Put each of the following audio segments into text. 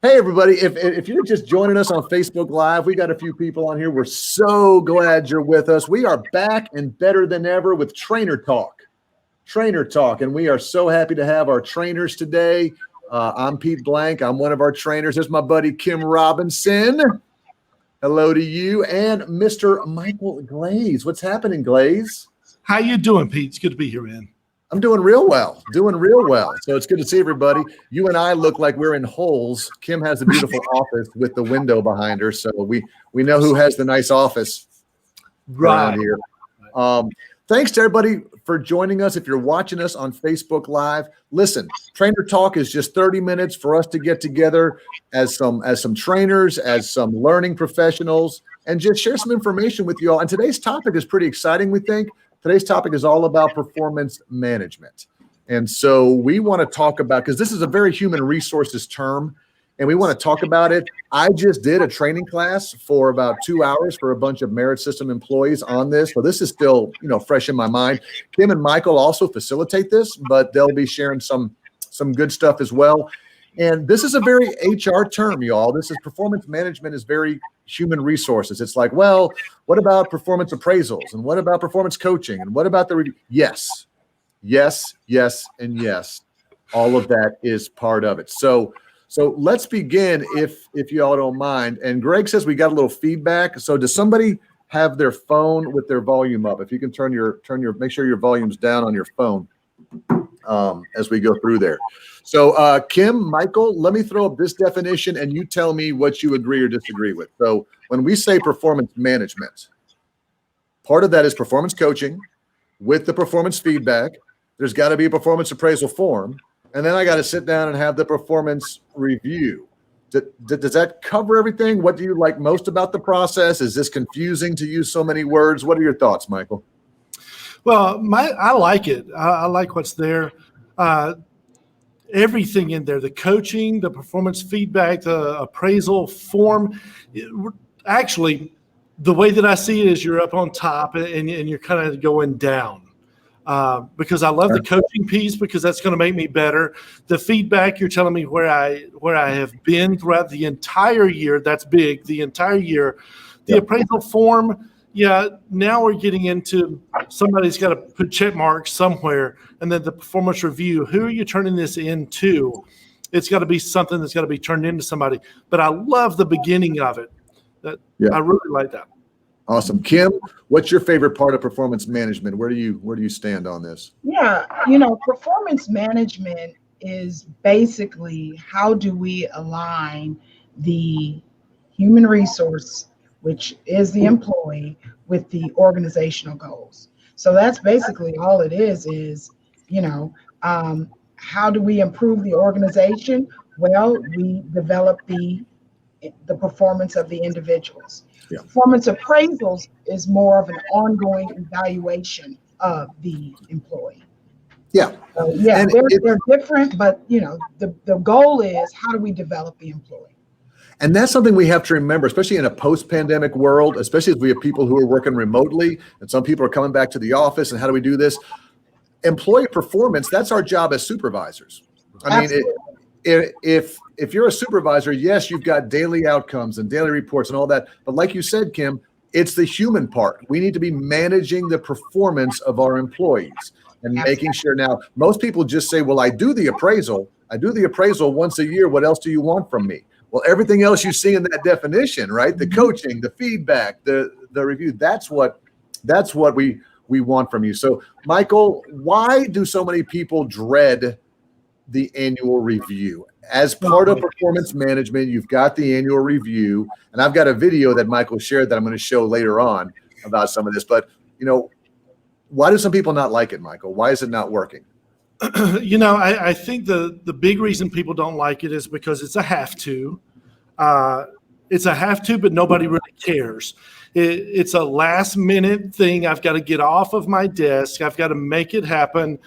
Hey, everybody. If you're just joining us on Facebook Live, we got a few people on here. We're so glad you're with us. We are back and better than ever with Trainer Talk. Trainer Talk. And we are so happy to have our trainers today. I'm Pete Blank. I'm one of our trainers. There's my buddy, Kim Robinson. Hello to you. And Mr. Michael Glaze. What's happening, Glaze? How you doing, Pete? It's good to be here, man. I'm doing real well. So it's good to see everybody. You and I look like we're in holes. Kim has a beautiful office with the window behind her, so we know who has the nice office around here. Thanks to everybody for joining us. If you're watching us on Facebook Live, listen, Trainer Talk is just 30 minutes for us to get together as some trainers, as some learning professionals, and just share some information with you all. And today's topic is pretty exciting, we think. Today's topic is all about performance management. And so we want to talk about, because this is a very human resources term, and we want to talk about it. I just did a training class for about 2 hours for a bunch of Merit System employees on this. So this is still, fresh in my mind. Kim and Michael also facilitate this, but they'll be sharing some good stuff as well. And this is a very HR term, y'all. This is performance management is very human resources. It's like, well, what about performance appraisals? And what about performance coaching? And what about the review? Yes, and yes. All of that is part of it. So let's begin if you all don't mind. And Greg says we got a little feedback. So does somebody have their phone with their volume up? If you can make sure your volume's down on your phone as we go through there. So Kim, Michael, let me throw up this definition and you tell me what you agree or disagree with. So when we say performance management, part of that is performance coaching with the performance feedback. There's got to be a performance appraisal form. And then I got to sit down and have the performance review. Does that cover everything? What do you like most about the process? Is this confusing to use so many words? What are your thoughts, Michael? Well, I like it. I like what's there. Everything in there, the coaching, the performance feedback, the appraisal form. Actually, the way that I see it is you're up on top and you're kind of going down. Because I love the coaching piece because that's going to make me better. The feedback, you're telling me where I have been throughout the entire year. That's big, the entire year. The appraisal form, now we're getting into somebody's got to put check marks somewhere. And then the performance review, who are you turning this into? It's got to be something that's got to be turned into somebody. But I love the beginning of it. I really like that. Awesome. Kim, what's your favorite part of performance management? Where do you stand on this? Yeah, performance management is basically how do we align the human resource, which is the employee, with the organizational goals. So that's basically all it is, how do we improve the organization? Well, we develop the performance of the individuals. Yeah. Performance appraisals is more of an ongoing evaluation of the employee. Yeah. So, they're different, but the goal is how do we develop the employee? And that's something we have to remember, especially in a post-pandemic world, especially as we have people who are working remotely and some people are coming back to the office. And how do we do this? Employee performance, that's our job as supervisors. I mean, if you're a supervisor, yes, you've got daily outcomes and daily reports and all that. But like you said, Kim, it's the human part. We need to be managing the performance of our employees and making sure. Now, most people just say, well, I do the appraisal once a year. What else do you want from me? Well, everything else you see in that definition, right? The coaching, the feedback, the review, that's what we want from you. So, Michael, why do so many people dread the annual review? As part of performance management, you've got the annual review, and I've got a video that Michael shared that I'm going to show later on about some of this. But, why do some people not like it, Michael? Why is it not working? I think the big reason people don't like it is because it's a have to. It's a have to, but nobody really cares. It's a last minute thing. I've got to get off of my desk. I've got to make it happen.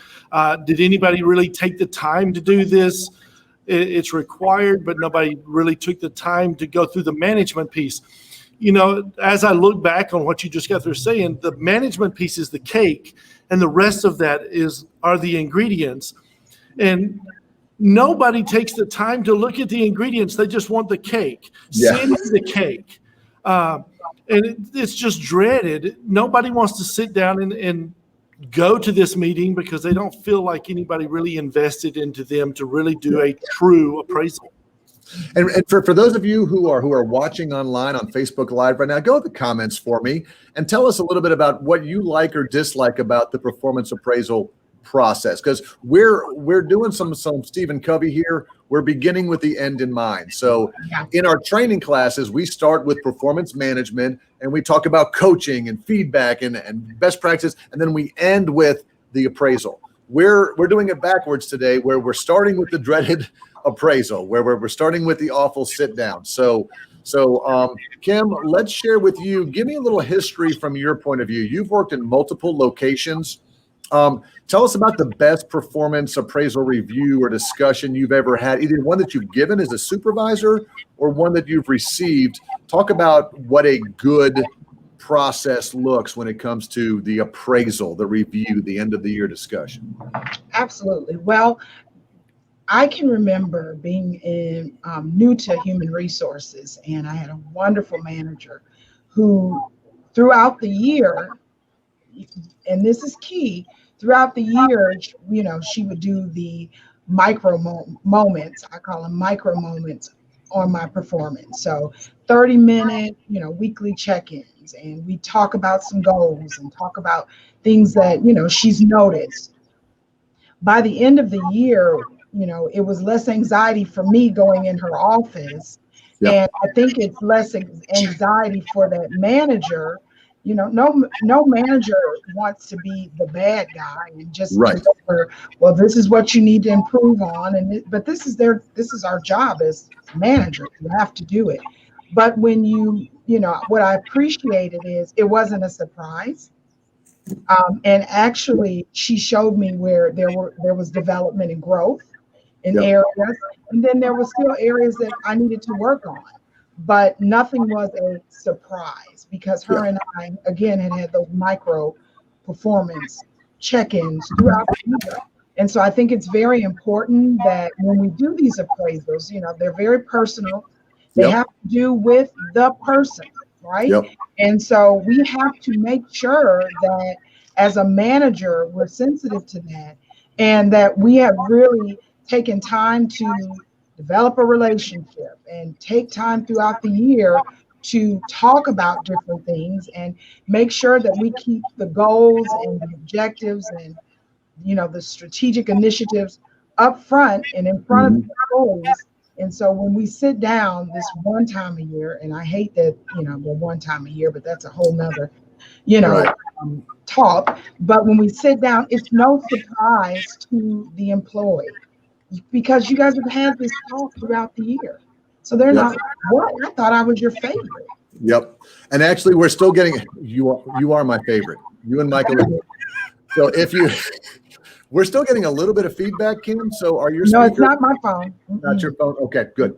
Did anybody really take the time to do this? It's required, but nobody really took the time to go through the management piece. As I look back on what you just got through saying, the management piece is the cake, and the rest of that are the ingredients. And nobody takes the time to look at the ingredients. They just want the cake. Yeah. Send me the cake. It's just dreaded. Nobody wants to sit down and go to this meeting because they don't feel like anybody really invested into them to really do a true appraisal. And for those of you who are watching online on Facebook Live right now, go to the comments for me and tell us a little bit about what you like or dislike about the performance appraisal process, because we're doing some Stephen Covey here. We're beginning with the end in mind. So in our training classes, we start with performance management and we talk about coaching and feedback and best practice, and then we end with the appraisal. We're doing it backwards today, where we're starting with the dreaded appraisal, where we're starting with the awful sit down. So Kim, let's share with you. Give me a little history from your point of view. You've worked in multiple locations. Tell us about the best performance appraisal review or discussion you've ever had, either one that you've given as a supervisor or one that you've received. Talk about what a good process looks when it comes to the appraisal, the review, the end of the year discussion. Absolutely. Well, I can remember being new to human resources, and I had a wonderful manager who throughout the year, and this is key, throughout the year, she would do the micro moments. I call them micro moments on my performance. So 30-minute, weekly check-ins, and we talk about some goals and talk about things that, she's noticed. By the end of the year, it was less anxiety for me going in her office. Yep. And I think it's less anxiety for that manager. No manager wants to be the bad guy and just remember, well, this is what you need to improve on. But this is our job as managers. You have to do it. But when what I appreciated is it wasn't a surprise. And actually she showed me where there was development and growth in areas. And then there were still areas that I needed to work on. But nothing was a surprise because her and I, again, had those micro performance check-ins throughout the year. And so I think it's very important that when we do these appraisals, they're very personal. They have to do with the person, right? And so we have to make sure that as a manager, we're sensitive to that and that we have really taken time to develop a relationship and take time throughout the year to talk about different things and make sure that we keep the goals and the objectives and the strategic initiatives up front and in front of the goals. And so when we sit down this one time a year, and I hate that the one time a year, but that's a whole nother talk. But when we sit down, it's no surprise to the employee, because you guys have had this talk throughout the year. So they're not, what? I thought I was your favorite. Yep. And actually, we're still getting, you are my favorite. You and Michael. So we're still getting a little bit of feedback, Kim. So are your No, it's not my phone. Not your phone? Okay, good.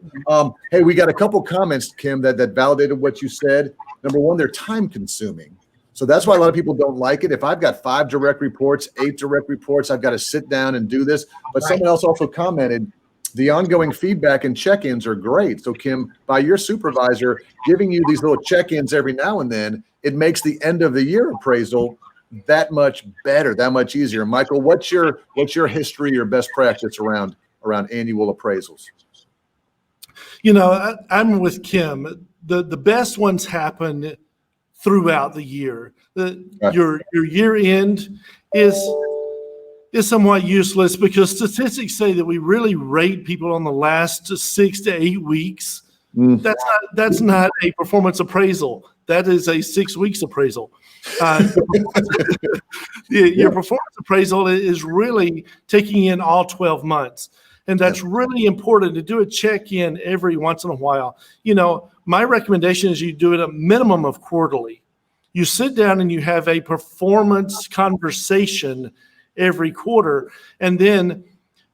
Hey, we got a couple comments, Kim, that validated what you said. Number one, they're time consuming. So that's why a lot of people don't like it. If I've got 5 direct reports, 8 direct reports, I've got to sit down and do this. But someone else also commented, the ongoing feedback and check-ins are great. So Kim, by your supervisor giving you these little check-ins every now and then, it makes the end of the year appraisal that much better, that much easier. Michael, what's your history, your best practice around annual appraisals? I'm with Kim. The best ones happen throughout the year. Your year end is somewhat useless because statistics say that we really rate people on the last 6 to 8 weeks. That's not a performance appraisal. That is a 6 weeks appraisal. Your performance appraisal is really taking in all 12 months. And that's really important to do a check-in every once in a while. My recommendation is you do it a minimum of quarterly. You sit down and you have a performance conversation every quarter, and then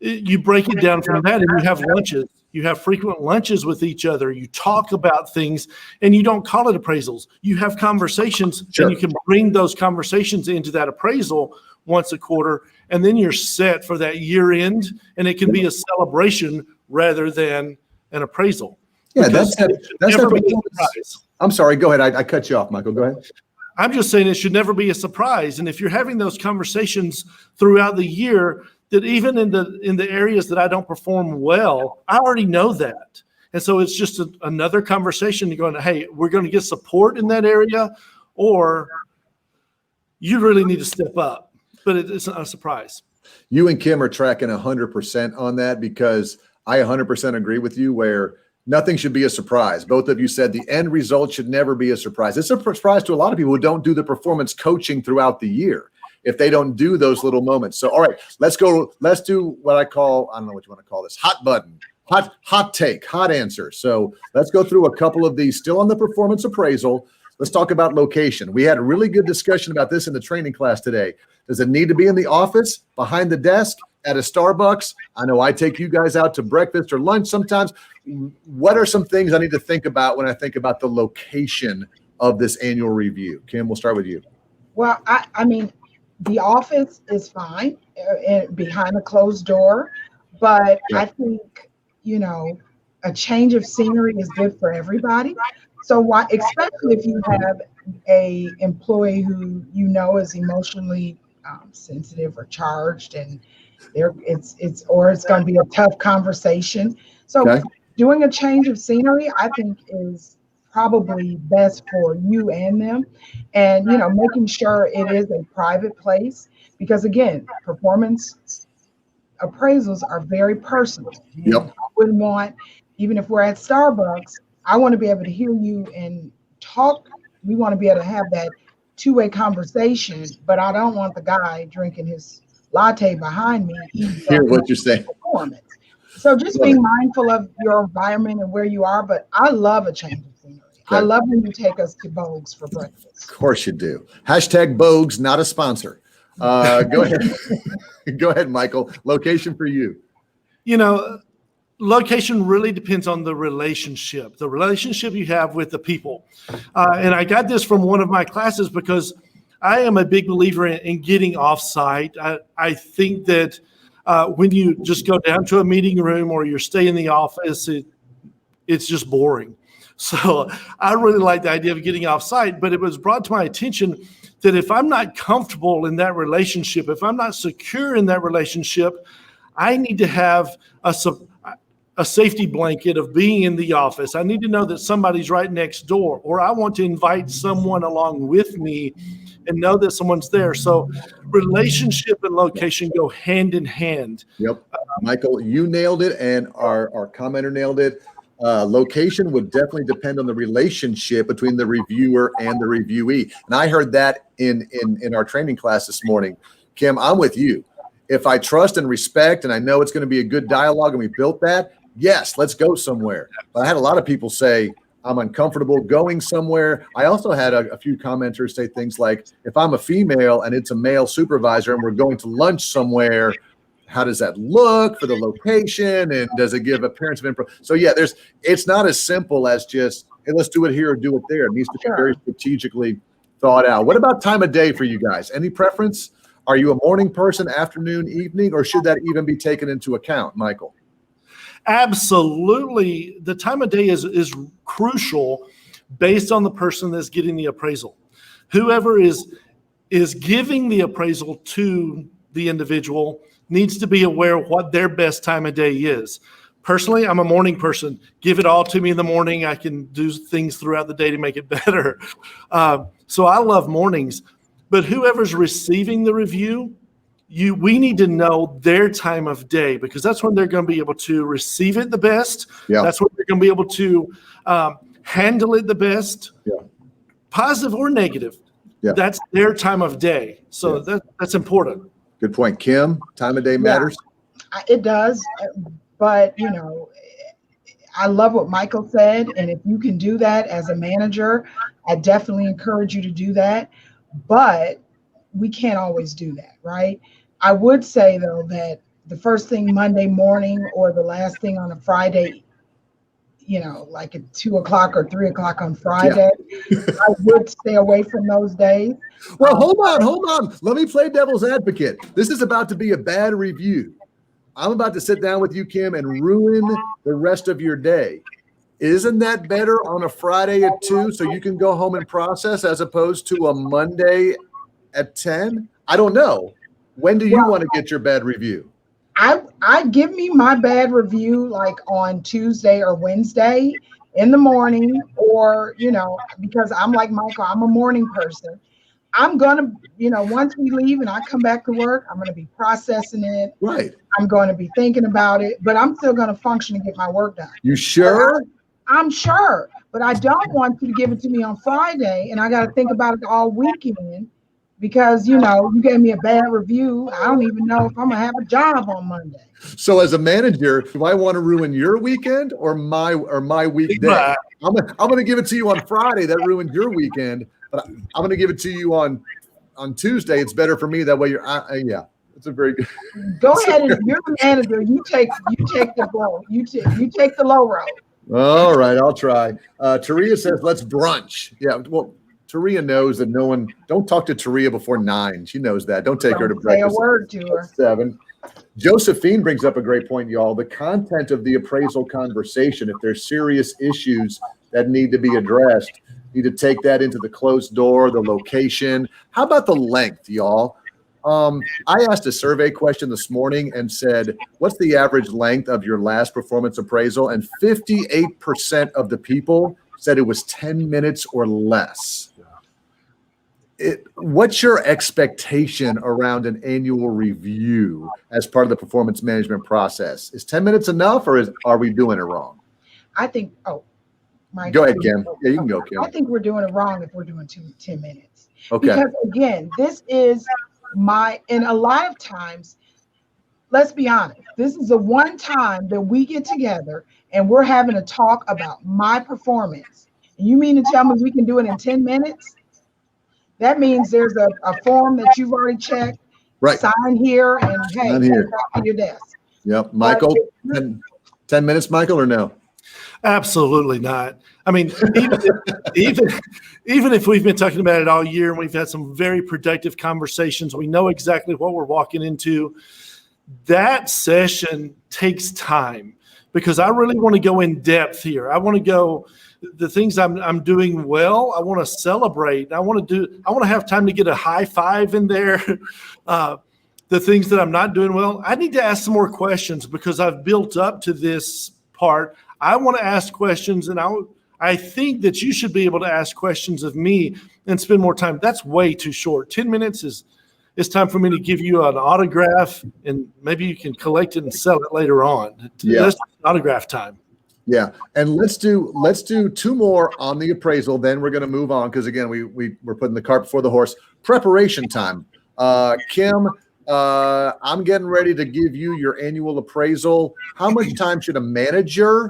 you break it down from that, and you have lunches. You have frequent lunches with each other. You talk about things, and you don't call it appraisals. You have conversations, and you can bring those conversations into that appraisal once a quarter, and then you're set for that year end, and it can be a celebration rather than an appraisal. Yeah, Because that's it should that never be a performance. surprise. I'm sorry. Go ahead. I cut you off, Michael. Go ahead. I'm just saying it should never be a surprise. And if you're having those conversations throughout the year, that even in the areas that I don't perform well, I already know that. And so it's just another conversation. You're going, hey, we're going to get support in that area, or you really need to step up. But it's not a surprise. You and Kim are tracking 100% on that, because I 100% agree with you where nothing should be a surprise. Both of you said the end result should never be a surprise. It's a surprise to a lot of people who don't do the performance coaching throughout the year if they don't do those little moments. So, all right, let's go. Let's do what I call, I don't know what you want to call this, hot button, hot take, hot answer. So let's go through a couple of these still on the performance appraisal. Let's talk about location. We had a really good discussion about this in the training class today. Does it need to be in the office, behind the desk, at a Starbucks? I know I take you guys out to breakfast or lunch sometimes. What are some things I need to think about when I think about the location of this annual review? Kim, we'll start with you. Well, I mean, the office is fine behind a closed door, but Yeah. I think, a change of scenery is good for everybody. So why, especially if you have a employee who is emotionally sensitive or charged, and it's going to be a tough conversation. So Okay. doing a change of scenery, I think, is probably best for you and them, and making sure it is a private place, because again, performance appraisals are very personal. Yep. I wouldn't want, even if we're at Starbucks, I want to be able to hear you and talk. We want to be able to have that two-way conversation, but I don't want the guy drinking his latte behind me Hear what you're saying. performance. So just being mindful of your environment and where you are, but I love a change of scenery. Okay. I love when you take us to Bogues for breakfast. Of course you do. Hashtag Bogues, not a sponsor. Go ahead. Go ahead, Michael. Location for you. Location really depends on the relationship you have with the people. And I got this from one of my classes, because I am a big believer in getting off-site. I think that when you just go down to a meeting room or you stay in the office, it's just boring. So I really like the idea of getting off-site, but it was brought to my attention that if I'm not comfortable in that relationship, if I'm not secure in that relationship, I need to have a safety blanket of being in the office. I need to know that somebody's right next door, or I want to invite someone along with me and know that someone's there. So relationship and location go hand in hand. Yep. Michael, you nailed it, and our commenter nailed it. Location would definitely depend on the relationship between the reviewer and the reviewee. And I heard that in our training class this morning. Kim, I'm with you. If I trust and respect, and I know it's going to be a good dialogue, and we built that, yes, let's go somewhere. But I had a lot of people say, I'm uncomfortable going somewhere. I also had a few commenters say things like, if I'm a female and it's a male supervisor and we're going to lunch somewhere, how does that look for the location? And does it give appearance of improv? So yeah, it's not as simple as just, hey, let's do it here or do it there. It needs to be very strategically thought out. What about time of day for you guys? Any preference? Are you a morning person, afternoon, evening, or should that even be taken into account, Michael? Absolutely. The time of day is crucial based on the person that's getting the appraisal. Whoever is giving the appraisal to the individual needs to be aware of what their best time of day is. Personally, I'm a morning person. Give it all to me in the morning. I can do things throughout the day to make it better. So I love mornings. But whoever's receiving the review, we need to know their time of day, because that's when they're going to be able to receive it the best. Yeah. That's when they're going to be able to handle it the best, positive or negative. Yeah. That's their time of day. So that's important. Good point. Kim, time of day matters? It does. But, I love what Michael said. And if you can do that as a manager, I definitely encourage you to do that. But we can't always do that, right? I would say, though, that the first thing Monday morning or the last thing on a Friday like at 2 o'clock or 3 o'clock on Friday. I would stay away from those days. Well, hold on. Let me play devil's advocate. This is about to be a bad review. I'm about to sit down with you, Kim, and ruin the rest of your day. Isn't that better on a Friday at 2 so you can go home and process as opposed to a Monday at 10? I don't know. When do you want to get your bad review? I give me my bad review like on Tuesday or Wednesday in the morning, or, because I'm like Michael, I'm a morning person. I'm going to, once we leave and I come back to work, I'm going to be processing it. Right. I'm going to be thinking about it, but I'm still going to function and get my work done. You sure? I'm sure, but I don't want you to give it to me on Friday and I got to think about it all weekend because, you gave me a bad review. I don't even know if I'm going to have a job on Monday. So as a manager, do I want to ruin your weekend or my weekday? Right. I'm going to give it to you on Friday. That ruined your weekend, but I'm going to give it to you on Tuesday. It's better for me. That way yeah. It's a very good. Go ahead, and you're the manager. You take the blow. You take the low road. All right, I'll try. Taria says, let's brunch. Yeah, well, Taria knows that don't talk to Taria before 9. She knows that. Don't take her to breakfast. Say a word to her. 7. Josephine brings up a great point, y'all. The content of the appraisal conversation, if there's serious issues that need to be addressed, need to take that into the closed door, the location. How about the length, y'all? I asked a survey question this morning and said, what's the average length of your last performance appraisal? And 58% of the people said it was 10 minutes or less. What's your expectation around an annual review as part of the performance management process? Is 10 minutes enough, or are we doing it wrong? I think, Mike. Go ahead, Kim. Yeah, you can go, Kim. I think we're doing it wrong if we're doing 10 minutes. Okay. Because again, this is and a lot of times, let's be honest, this is the one time that we get together and we're having a talk about my performance. And you mean to tell me we can do it in 10 minutes? That means there's a form that you've already checked, right? Sign here, and hey, go back to your desk. Yep. Michael, 10 minutes, Michael, or no? Absolutely not. I mean, even if we've been talking about it all year and we've had some very productive conversations, we know exactly what we're walking into. That session takes time because I really want to go in depth here. I want to go the things I'm doing well. I want to celebrate. I want to have time to get a high five in there. The things that I'm not doing well, I need to ask some more questions because I've built up to this part. I want to ask questions, and I think that you should be able to ask questions of me and spend more time. That's way too short. 10 minutes is time for me to give you an autograph, and maybe you can collect it and sell it later on. Yeah. That's autograph time. Yeah, and let's do 2 more on the appraisal. Then we're going to move on because again, we're putting the cart before the horse. Preparation time. Kim, I'm getting ready to give you your annual appraisal. How much time should a manager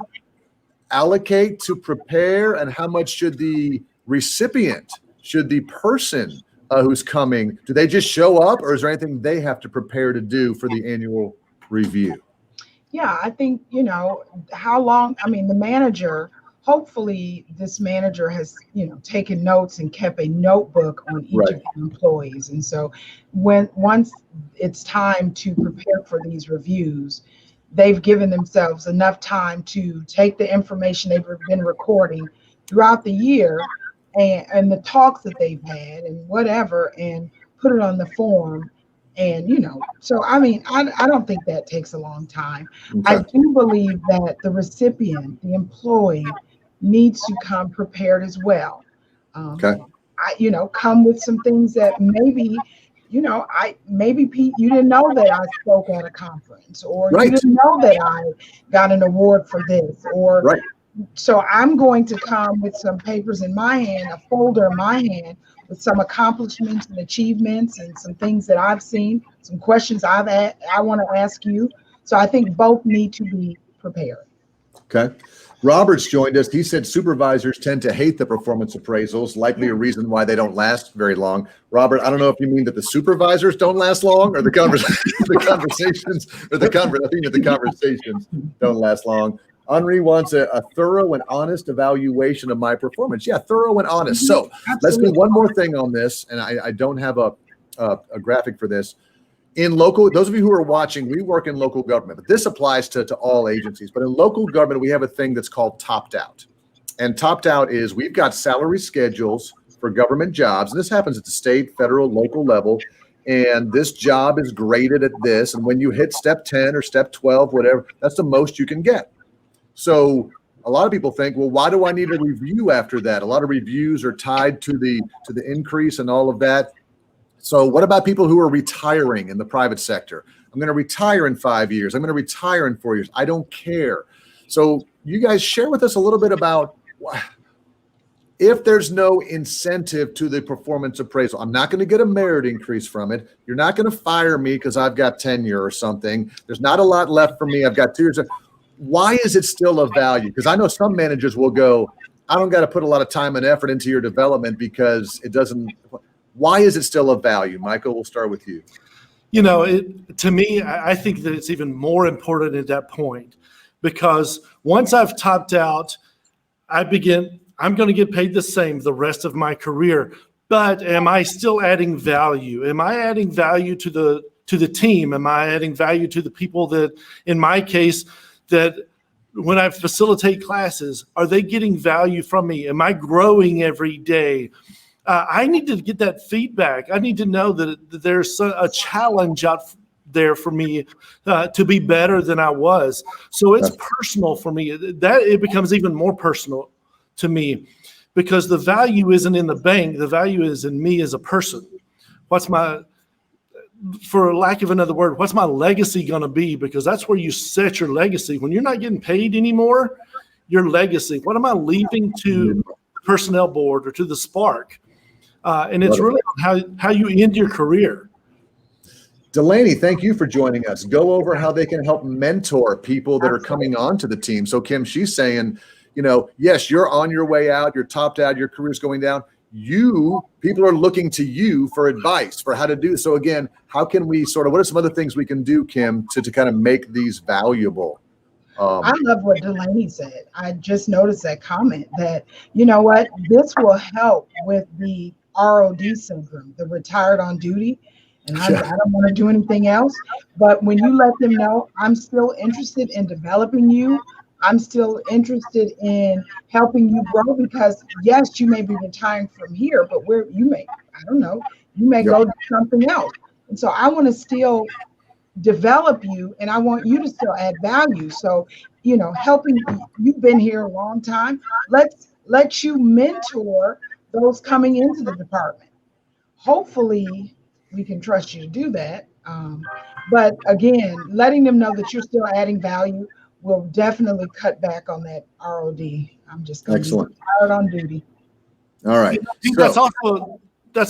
allocate to prepare, and how much should the recipient, should the person who's coming, do they just show up, or is there anything they have to prepare to do for the annual review? Yeah, I think, how long, the manager, hopefully this manager has, taken notes and kept a notebook on each of the employees. And so once it's time to prepare for these reviews, they've given themselves enough time to take the information they've been recording throughout the year and the talks that they've had and whatever, and put it on the form. And, so, I don't think that takes a long time. Okay. I do believe that the recipient, the employee, needs to come prepared as well. Come with some things that maybe, maybe Pete, you didn't know that I spoke at a conference, or you didn't know that I got an award for this, or so I'm going to come with some papers in my hand, a folder in my hand with some accomplishments and achievements and some things that I've seen, some questions I want to ask you. So I think both need to be prepared. Okay. Robert's joined us. He said supervisors tend to hate the performance appraisals, likely a reason why they don't last very long. Robert, I don't know if you mean that the supervisors don't last long, or the conversations don't last long. Henri wants a thorough and honest evaluation of my performance. Yeah, thorough and honest. So let's do one more thing on this, and I don't have a graphic for this. In local, those of you who are watching, we work in local government, but this applies to all agencies. But in local government, we have a thing that's called topped out. And topped out is we've got salary schedules for government jobs. And this happens at the state, federal, local level. And this job is graded at this. And when you hit step 10 or step 12, whatever, that's the most you can get. So a lot of people think, well, why do I need a review after that? A lot of reviews are tied to the increase and all of that. So what about people who are retiring in the private sector? I'm going to retire in 5 years. I'm going to retire in 4 years. I don't care. So you guys share with us a little bit about if there's no incentive to the performance appraisal. I'm not going to get a merit increase from it. You're not going to fire me because I've got tenure or something. There's not a lot left for me. I've got 2 years. Why is it still of value? Because I know some managers will go, I don't got to put a lot of time and effort into your development because it doesn't. Why is it still of value? Michael, we'll start with you. You know, to me, I think that it's even more important at that point, because once I've topped out, I'm going to get paid the same the rest of my career. But am I still adding value? Am I adding value to the team? Am I adding value to the people that, in my case, that when I facilitate classes, are they getting value from me? Am I growing every day? I need to get that feedback. I need to know that there's a challenge out there for me to be better than I was. So it's personal for me. That it becomes even more personal to me, because the value isn't in the bank. The value is in me as a person. For lack of another word, what's my legacy going to be? Because that's where you set your legacy. When you're not getting paid anymore, your legacy. What am I leaving to the personnel board or to the Spark? And it's really how you end your career. Delaney, thank you for joining us. Go over how they can help mentor people that are coming onto the team. So Kim, she's saying, you know, yes, you're on your way out, you're topped out, your career's going down. People are looking to you for advice for how to do. So again, how can we what are some other things we can do, Kim, to kind of make these valuable? I love what Delaney said. I just noticed that comment that, you know what, this will help with the ROD syndrome, the retired on duty. And I don't want to do anything else. But when you let them know, I'm still interested in developing you. I'm still interested in helping you grow, because yes, you may be retiring from here, but you may go do something else. And so I want to still develop you, and I want you to still add value. So, you know, helping you've been here a long time. Let you mentor those coming into the department. Hopefully we can trust you to do that. But again, letting them know that you're still adding value will definitely cut back on that ROD. I'm just going to be retired on duty. All right. That's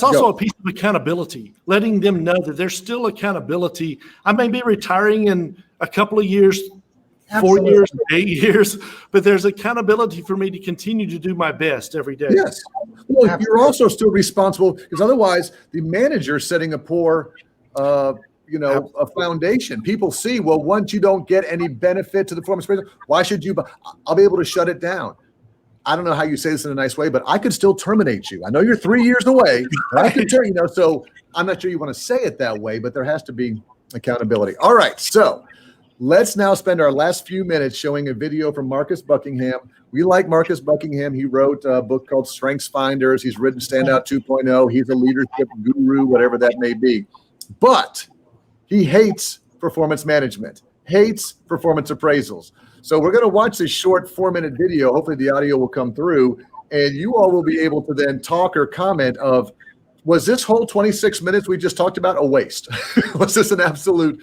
also a piece of accountability, letting them know that there's still accountability. I may be retiring in a couple of years, Absolutely. 4 years, 8 years, but there's accountability for me to continue to do my best every day. Yes. Well, you're also still responsible, because otherwise the manager's setting a poor, a foundation. People see, well, once you don't get any benefit to the performance appraisal, why should you? I'll be able to shut it down. I don't know how you say this in a nice way, but I could still terminate you. I know you're 3 years away, but I could so I'm not sure you want to say it that way, but there has to be accountability. All right. So let's now spend our last few minutes showing a video from Marcus Buckingham. We like Marcus Buckingham. He wrote a book called Strengths Finders. He's written Standout 2.0. He's a leadership guru, whatever that may be. But he hates performance management, hates performance appraisals. So we're going to watch this short 4-minute video. Hopefully the audio will come through, and you all will be able to then talk or comment of, was this whole 26 minutes we just talked about a waste? Was this an absolute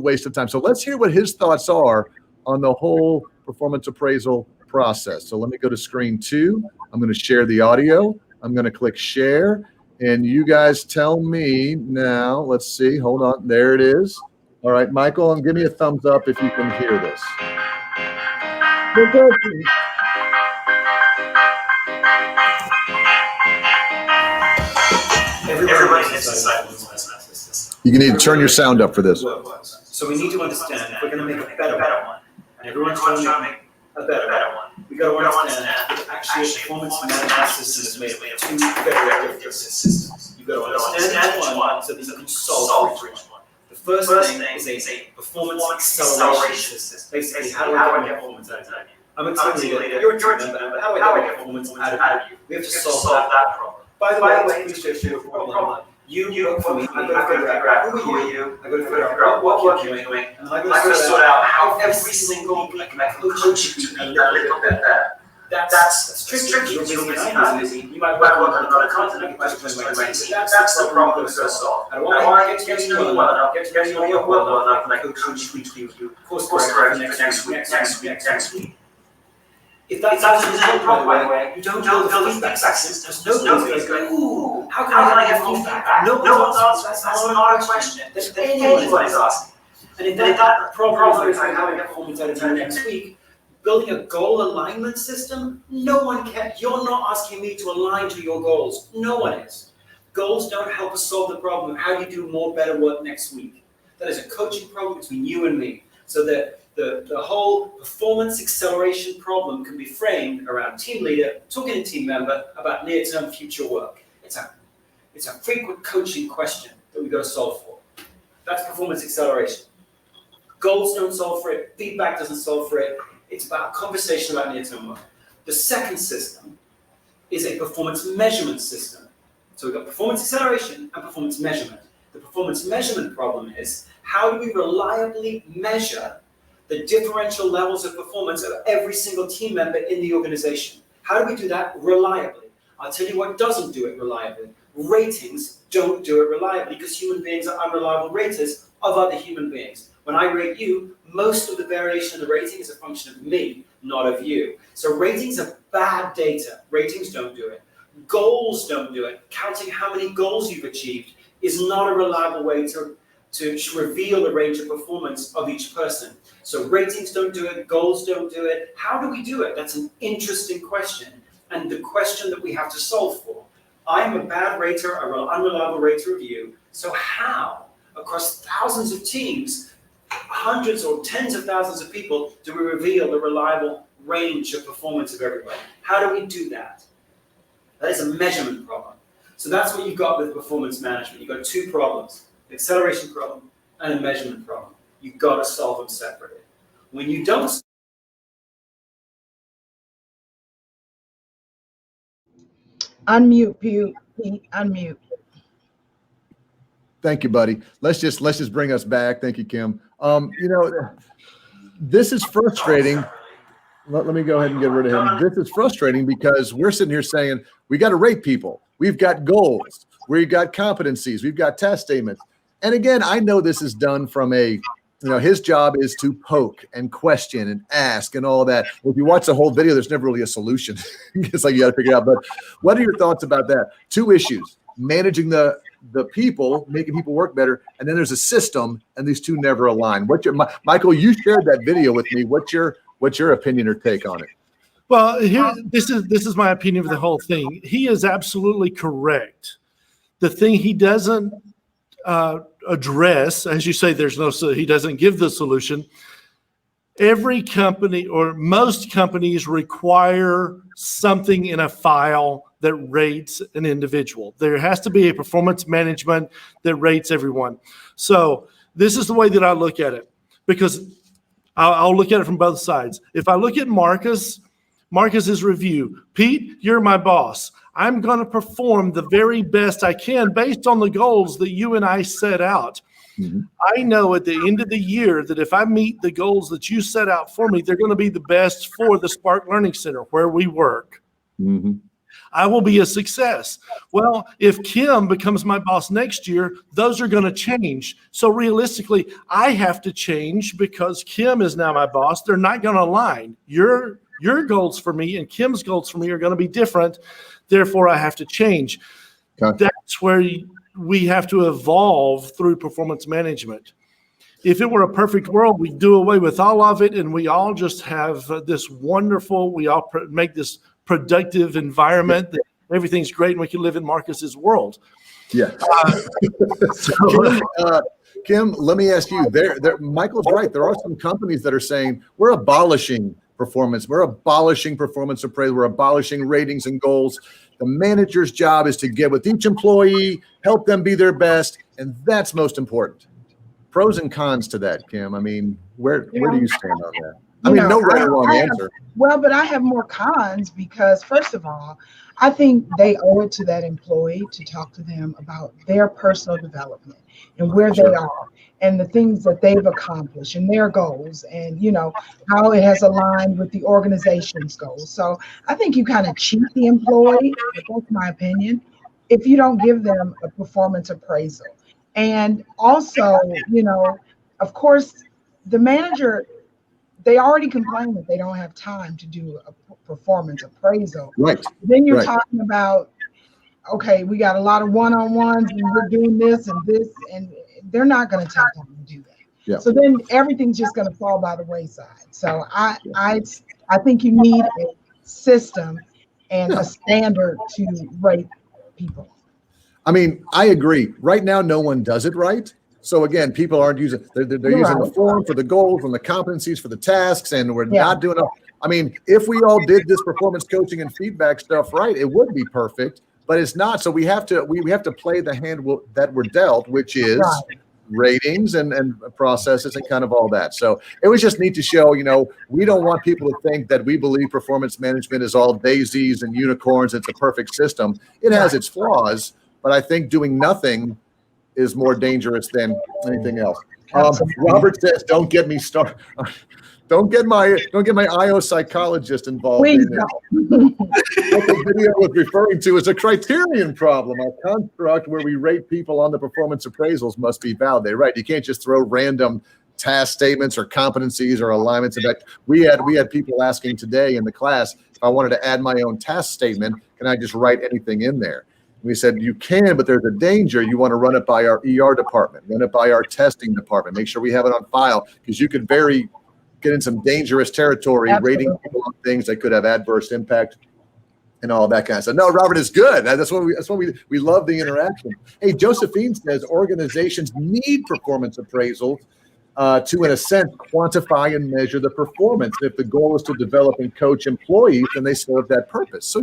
waste of time? So let's hear what his thoughts are on the whole performance appraisal process. So let me go to screen 2. I'm going to share the audio. I'm going to click share, and you guys tell me now. Let's see. Hold on. There it is. All right, Michael, and give me a thumbs up if you can hear this. We're good. Everybody has decided. You need to turn your sound up for this. So we need to understand if we're going to make a better one, and everyone's trying to make a better one. We got to understand that actually a performance management system is made of two very different systems. You've got to understand each one so that you can solve for each one. The first thing is a performance acceleration system. Basically, how do I get performance out of you? I'm a team leader, you're a team member, how do I get performance out of you? We have to solve that problem. By the way, it's pretty straightforward problem. You work for me, I've got to figure out who are you, I've got to figure out what work you're doing, and I've got to sort out how every single coach should be a little bit better. That's tricky. You're busy, I'm busy. You might work on another continent, you might be playing my team. That's the problem we've got to solve. I don't want to get to know you well enough, get to know your work well enough, and I coach you course correct next week. If that's a problem, by the way, you don't build a feedback system. There's nobody's going, ooh, how can I get feedback? No one's asking. That's not a question that anybody's asking. And if that problem is how I get performance out of you next week, building a goal alignment system, no one can. You're not asking me to align to your goals. No one is. Goals don't help us solve the problem of how do you do more, better work next week. That is a coaching problem between you and me. So that the whole performance acceleration problem can be framed around team leader, talking to team member about near-term future work. It's a frequent coaching question that we've got to solve for. That's performance acceleration. Goals don't solve for it. Feedback doesn't solve for it. It's about conversation about near-term work. The second system is a performance measurement system. So we've got performance acceleration and performance measurement. The performance measurement problem is how do we reliably measure the differential levels of performance of every single team member in the organization? How do we do that reliably? I'll tell you what doesn't do it reliably. Ratings don't do it reliably because human beings are unreliable raters of other human beings. When I rate you, most of the variation in the rating is a function of me, not of you. So ratings are bad data. Ratings don't do it. Goals don't do it. Counting how many goals you've achieved is not a reliable way to reveal the range of performance of each person. So ratings don't do it, goals don't do it. How do we do it? That's an interesting question, and the question that we have to solve for. I'm a bad rater, an unreliable rater of you, so how, across thousands of teams, hundreds or tens of thousands of people, do we reveal the reliable range of performance of everybody? How do we do that? That is a measurement problem. So that's what you've got with performance management. You've got two problems, an acceleration problem and a measurement problem. You've got to solve them separately. When you don't. Unmute, Pete, unmute. Thank you, buddy. Let's just bring us back. Thank you, Kim. This is frustrating. Let me go ahead and get rid of him. This is frustrating because we're sitting here saying we got to rate people. We've got goals. We've got competencies. We've got test statements. And again, I know this is done from his job is to poke and question and ask and all that. If you watch the whole video, there's never really a solution. It's like you got to figure it out. But what are your thoughts about that? Two issues: managing the people, making people work better, and then there's a system, and these two never align. Michael? You shared that video with me. What's your opinion or take on it? Well, this is my opinion of the whole thing. He is absolutely correct. The thing he doesn't address, as you say, he doesn't give the solution. Every company or most companies require something in a file that rates an individual. There has to be a performance management that rates everyone. So this is the way that I look at it, because I'll look at it from both sides. If I look at Marcus's review, Pete, you're my boss. I'm going to perform the very best I can based on the goals that you and I set out. Mm-hmm. I know at the end of the year that if I meet the goals that you set out for me, they're going to be the best for the Spark Learning Center where we work. Mm-hmm. I will be a success. Well, if Kim becomes my boss next year, those are going to change. So realistically, I have to change because Kim is now my boss. They're not going to align. Your goals for me and Kim's goals for me are going to be different. Therefore, I have to change. Okay. That's where we have to evolve through performance management. If it were a perfect world, we'd do away with all of it, and we all just have this wonderful, we all make this productive environment that everything's great, and we can live in Marcus's world. Yeah. Kim, let me ask you, Michael's right. There are some companies that are saying we're abolishing performance. We're abolishing performance appraisal. We're abolishing ratings and goals. The manager's job is to get with each employee, help them be their best, and that's most important. Pros and cons to that, Kim. I mean, where do you stand on that? I mean, no right or wrong answer. But I have more cons because, first of all, I think they owe it to that employee to talk to them about their personal development and where they are and the things that they've accomplished and their goals and, how it has aligned with the organization's goals. So I think you kind of cheat the employee, that's my opinion, if you don't give them a performance appraisal. And also, of course, the manager, they already complain that they don't have time to do a performance appraisal. Right. Then you're talking about, okay, we got a lot of one-on-ones and we're doing this, and they're not going to take time to do that. Yeah. So then everything's just going to fall by the wayside. So I think you need a system and a standard to rate people. I mean, I agree. Right now, no one does it right. So again, people aren't using, they're using the form for the goals and the competencies for the tasks, and we're not doing it. I mean, if we all did this performance coaching and feedback stuff right, it would be perfect, but it's not. So we have to play the hand that we're dealt, which is ratings and processes and kind of all that. So it was just neat to show, we don't want people to think that we believe performance management is all daisies and unicorns. It's a perfect system. It has its flaws, but I think doing nothing is more dangerous than anything else. Robert says, "Don't get me started. Don't get my IO psychologist involved in this." What the video was referring to is a criterion problem. A construct where we rate people on the performance appraisals must be validated. Right? You can't just throw random task statements or competencies or alignments. In fact, we had people asking today in the class if I wanted to add my own task statement, can I just write anything in there? We said, you can, but there's a danger. You want to run it by our ER department, run it by our testing department, make sure we have it on file, because you could get in some dangerous territory, rating people on things that could have adverse impact and all that kind of stuff. No, Robert is good. That's what we love the interaction. Hey, Josephine says organizations need performance appraisals to, in a sense, quantify and measure the performance. If the goal is to develop and coach employees, then they serve that purpose. So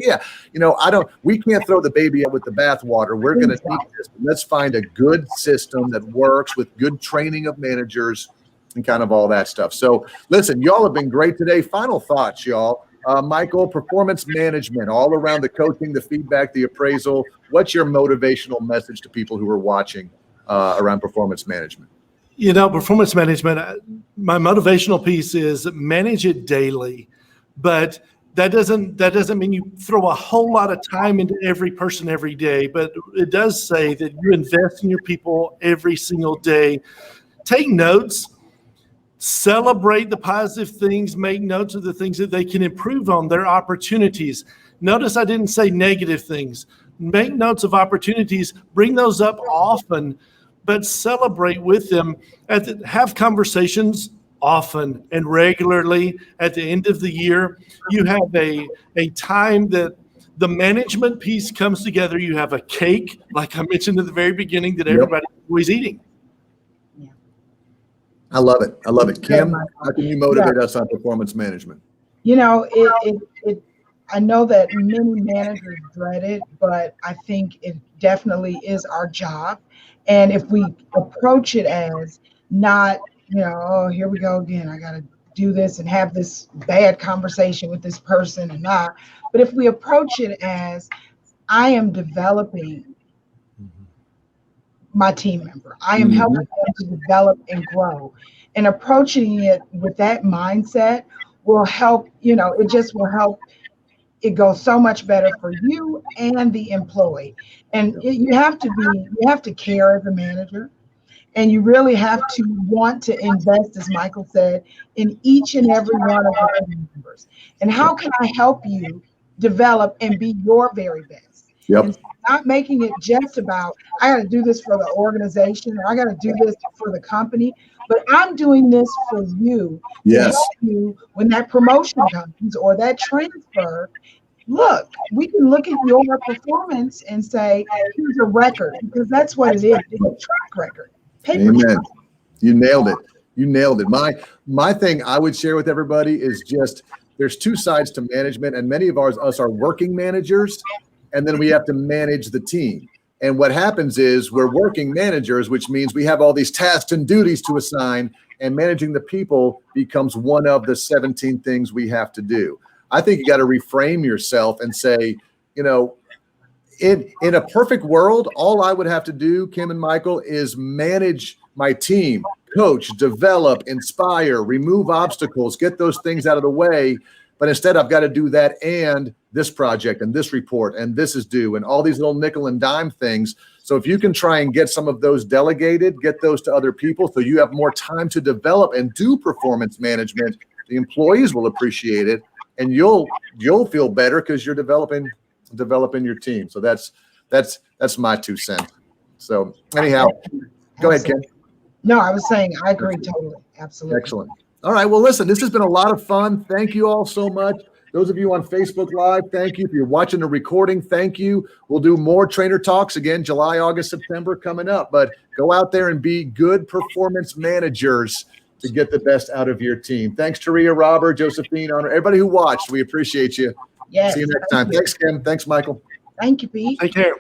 we can't throw the baby out with the bathwater. We're going to teach this. Let's find a good system that works with good training of managers and kind of all that stuff. So listen, y'all have been great today. Final thoughts, y'all. Michael, performance management, all around the coaching, the feedback, the appraisal. What's your motivational message to people who are watching around performance management? Performance management, my motivational piece is manage it daily, but that doesn't mean you throw a whole lot of time into every person every day, but it does say that you invest in your people every single day. Take notes, celebrate the positive things, make notes of the things that they can improve on, their opportunities. Notice I didn't say negative things. Make notes of opportunities, bring those up often, but celebrate with them. Have conversations often and regularly. At the end of the year, you have a time that the management piece comes together. You have a cake, like I mentioned at the very beginning, that everybody always eating. I love it. Kim, how can you motivate us on performance management? I know that many managers dread it, but I think it definitely is our job. And if we approach it as not, oh, here we go again, I got to do this and have this bad conversation with this person and not, but if we approach it as I am developing my team member, I am helping them to develop and grow, and approaching it with that mindset will help, it just will help it goes so much better for you and the employee. And you have to care as a manager, and you really have to want to invest, as Michael said, in each and every one of your members. And how can I help you develop and be your very best? And not making it just about, I got to do this for the organization, or I got to do this for the company, but I'm doing this for you. Yes. To help you when that promotion comes or that transfer. Look, we can look at your performance and say, here's a record, because that's what it is. It's a track record. paper Amen. trail. You nailed it. You nailed it. My thing I would share with everybody is just there's two sides to management, and many of us are working managers, and then we have to manage the team. And what happens is we're working managers, which means we have all these tasks and duties to assign, and managing the people becomes one of the 17 things we have to do. I think you got to reframe yourself and say, you know, in a perfect world, all I would have to do, Kim and Michael, is manage my team, coach, develop, inspire, remove obstacles, get those things out of the way. But instead, I've got to do that and this project and this report and this is due and all these little nickel and dime things. So if you can try and get some of those delegated, get those to other people so you have more time to develop and do performance management, the employees will appreciate it and you'll feel better because you're developing your team. So that's my 2 cents. So anyhow, go ahead, Ken. No, I was saying I agree totally. Absolutely. Excellent. All right. Well, listen, this has been a lot of fun. Thank you all so much. Those of you on Facebook Live, thank you. If you're watching the recording, thank you. We'll do more trainer talks again, July, August, September coming up. But go out there and be good performance managers to get the best out of your team. Thanks, Taria, Robert, Josephine, Honor, everybody who watched. We appreciate you. Yes. See you next time. Thanks, Kim. Thanks, Michael. Thank you, Pete. Take care.